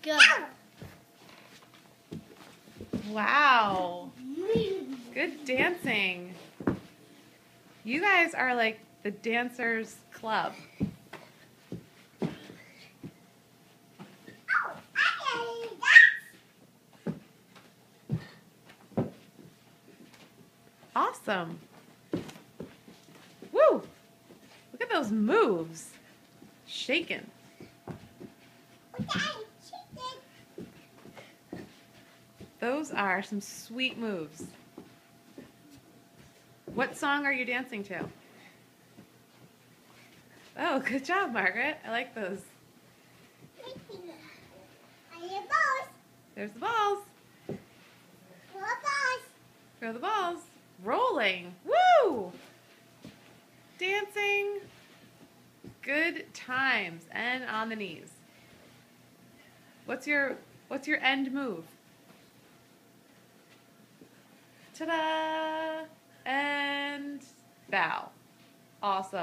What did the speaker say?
Go. Wow. Good dancing. You guys are like the dancers club. Awesome. Woo! Look at those moves. Shaking. Those are some sweet moves. What song are you dancing to? Oh, good job, Margaret. I like those. There's the balls. Throw the balls. Rolling. Woo! Dancing. Good times. And on the knees. What's your end move? Ta-da! And bow. Awesome.